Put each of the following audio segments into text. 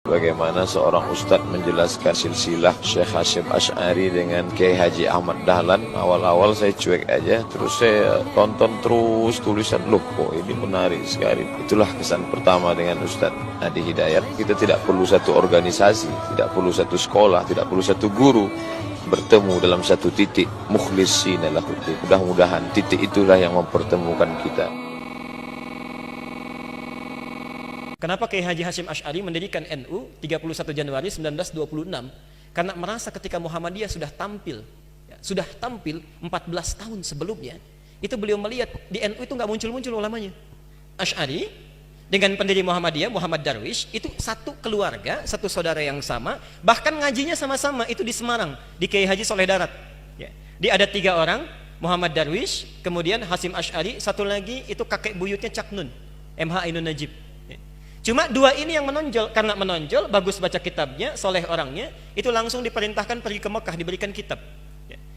Bagaimana seorang ustadz menjelaskan silsilah Syekh Hasyim Asy'ari dengan Kiai Haji Ahmad Dahlan. Awal-awal saya cuek aja, terus saya tonton terus tulisan, loh kok ini menarik sekali. Itulah kesan pertama dengan Ustadz Adi Hidayat. Kita tidak perlu satu organisasi, tidak perlu satu sekolah, tidak perlu satu guru, bertemu dalam satu titik, mukhlishina lahuddin. Mudah-mudahan titik itulah yang mempertemukan kita. Kenapa Kiai Haji Hasyim Asy'ari mendirikan NU 31 Januari 1926? Karena merasa ketika Muhammadiyah sudah tampil 14 tahun sebelumnya, itu beliau melihat di NU itu nggak muncul-muncul ulamanya. Asy'ari dengan pendiri Muhammadiyah, Muhammad Darwish, itu satu keluarga, satu saudara yang sama, bahkan ngajinya sama-sama itu di Semarang, di Kiai Haji Soleh Darat. Dia ada 3 orang, Muhammad Darwish, kemudian Hasyim Asy'ari, satu lagi itu kakek buyutnya Cak Nun, MH Ainun Najib. Cuma 2 ini yang menonjol, karena menonjol, bagus baca kitabnya, soleh orangnya, itu langsung diperintahkan pergi ke Mekah, diberikan kitab.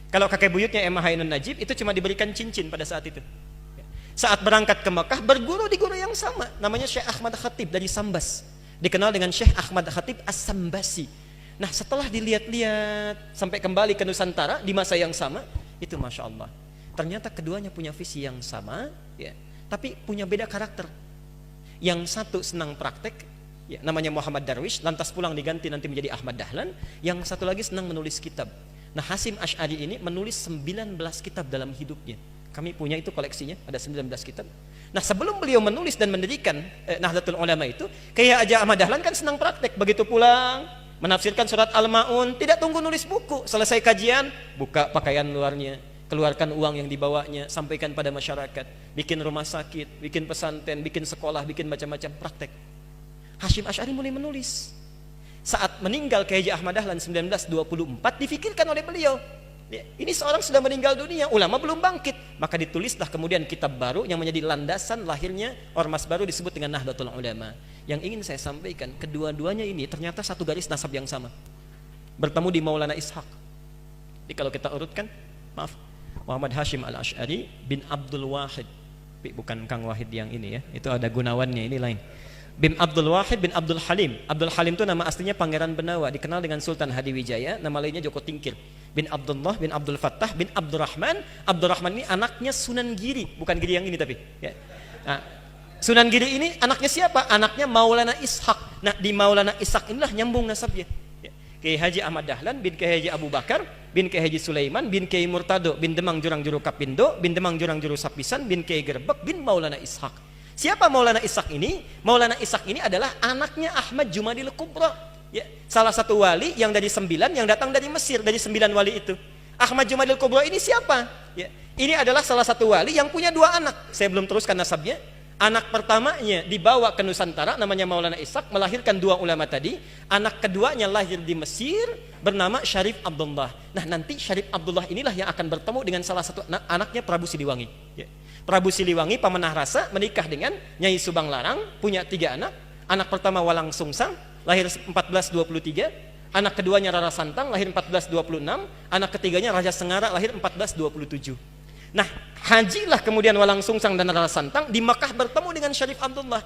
Kalau kakek buyutnya MH Ainun Najib, itu cuma diberikan cincin pada saat itu. Saat berangkat ke Mekah, berguru di guru yang sama, namanya Syekh Ahmad Khatib dari Sambas, dikenal dengan Syekh Ahmad Khatib As-Sambasi. Nah, setelah dilihat-lihat sampai kembali ke Nusantara di masa yang sama, itu Masya Allah, ternyata keduanya punya visi yang sama, tapi punya beda karakter. Yang satu senang praktek, namanya Muhammad Darwish, lantas pulang diganti nanti menjadi Ahmad Dahlan. Yang satu lagi senang menulis kitab. Nah, Hasyim Asy'ari ini menulis 19 kitab dalam hidupnya. Kami punya itu koleksinya, ada 19 kitab. Nah, sebelum beliau menulis dan mendirikan Nahdlatul Ulama itu, Kiai Haji Ahmad Dahlan kan senang praktek. Begitu pulang, menafsirkan surat Al-Ma'un, tidak tunggu nulis buku. Selesai kajian, buka pakaian luarnya, keluarkan uang yang dibawanya, sampaikan pada masyarakat, bikin rumah sakit, bikin pesantren, bikin sekolah, bikin macam-macam praktek. Hasyim Asy'ari mulai menulis. Saat meninggal Kiai Haji Ahmad Dahlan 1924, difikirkan oleh beliau, ini seorang sudah meninggal dunia, ulama belum bangkit, maka ditulislah kemudian kitab baru yang menjadi landasan lahirnya ormas baru disebut dengan Nahdlatul Ulama. Yang ingin saya sampaikan, kedua-duanya ini ternyata satu garis nasab yang sama, bertemu di Maulana Ishaq. Jadi kalau kita urutkan, maaf, Muhammad Hasyim Al-Asy'ari bin Abdul Wahid, bukan Kang Wahid yang ini ya, itu ada Gunawannya, ini lain. Bin Abdul Wahid bin Abdul Halim. Abdul Halim itu nama aslinya Pangeran Benawa, dikenal dengan Sultan Hadiwijaya, nama lainnya Joko Tingkir. Bin Abdullah bin Abdul Fattah bin Abdurrahman. Abdurrahman ini anaknya Sunan Giri, bukan Giri yang ini tapi. Nah, Sunan Giri ini anaknya siapa? Anaknya Maulana Ishaq. Nah, di Maulana Ishaq inilah nyambung nasabnya. Kiai Haji Ahmad Dahlan bin Kiai Haji Abu Bakar bin Kiai Haji Sulaiman bin Kiai Murtado bin Demang Jurang Juru Kapindo bin Demang Jurang Juru Sapisan bin Kiai Gerbek bin Maulana Ishaq. Siapa Maulana Ishaq ini? Maulana Ishaq ini adalah anaknya Ahmad Jumadil Kubra, salah satu wali yang dari 9 yang datang dari Mesir, dari 9 wali itu. Ahmad Jumadil Kubra ini siapa? Ini adalah salah satu wali yang punya 2 anak. Saya belum teruskan nasabnya. Anak pertamanya dibawa ke Nusantara, namanya Maulana Ishaq, melahirkan 2 ulama tadi. Anak keduanya lahir di Mesir, bernama Syarif Abdullah. Nah, nanti Syarif Abdullah inilah yang akan bertemu dengan salah satu anaknya Prabu Siliwangi. Prabu Siliwangi pemenah rasa menikah dengan Nyai Subang Larang, punya 3 anak. Anak pertama Walang Sungsang, lahir 1423. Anak keduanya Rara Santang, lahir 1426. Anak ketiganya Raja Sengara, lahir 1427. Nah, hajilah kemudian Walang Sungsang dan Rara Santang di Makkah bertemu dengan Syarif Abdullah.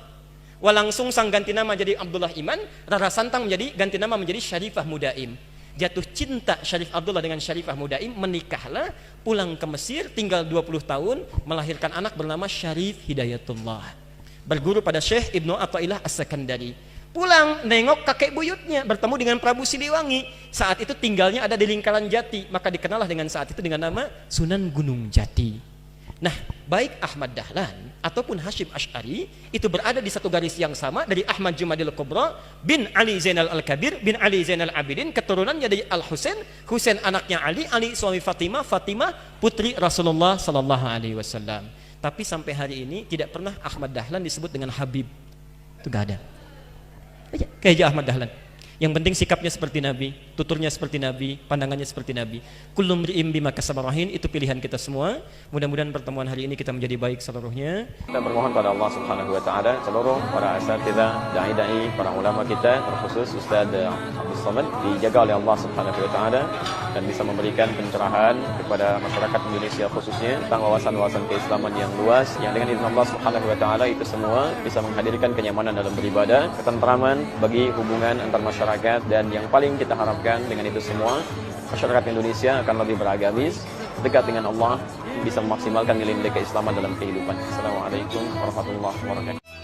Walang Sungsang ganti nama jadi Abdullah Iman, Rara Santang ganti nama menjadi Syarifah Mudaim. Jatuh cinta Syarif Abdullah dengan Syarifah Mudaim, menikahlah, pulang ke Mesir, tinggal 20 tahun, melahirkan anak bernama Syarif Hidayatullah. Berguru pada Syekh Ibnu Athaillah As-Sakandari. Pulang nengok kakek buyutnya, bertemu dengan Prabu Siliwangi. Saat itu tinggalnya ada di lingkaran Jati, maka dikenallah dengan saat itu dengan nama Sunan Gunung Jati. Nah, baik Ahmad Dahlan ataupun Hasyim Asy'ari itu berada di satu garis yang sama, dari Ahmad Jumadil Kubra bin Ali Zainal Al-Kabir bin Ali Zainal Abidin, keturunannya dari Al-Husain, Husain anaknya Ali, Ali suami Fatimah, Fatimah putri Rasulullah sallallahu alaihi wasallam. Tapi sampai hari ini tidak pernah Ahmad Dahlan disebut dengan Habib. Itu enggak ada. Kiai Haji Ahmad Dahlan. Yang penting sikapnya seperti Nabi, tuturnya seperti Nabi, pandangannya seperti Nabi. Kullu mri'in bima kasaba rahin, itu pilihan kita semua. Mudah-mudahan pertemuan hari ini kita menjadi baik seluruhnya. Kita bermohon pada Allah Subhanahu wa taala seluruh para asatidzah, dai-dai, para ulama kita, terkhusus Ustaz Abdul Somad dijaga oleh Allah Subhanahu wa taala dan bisa memberikan pencerahan kepada masyarakat Indonesia khususnya tentang wawasan-wawasan keislaman yang luas yang dengan izin Allah Subhanahu wa taala itu semua bisa menghadirkan kenyamanan dalam beribadah, ketentraman bagi hubungan antar masyarakat, dan yang paling kita harapkan dengan itu semua masyarakat Indonesia akan lebih beragamis, dekat dengan Allah, bisa memaksimalkan nilai-nilai keislaman dalam kehidupan. Assalamualaikum warahmatullahi wabarakatuh.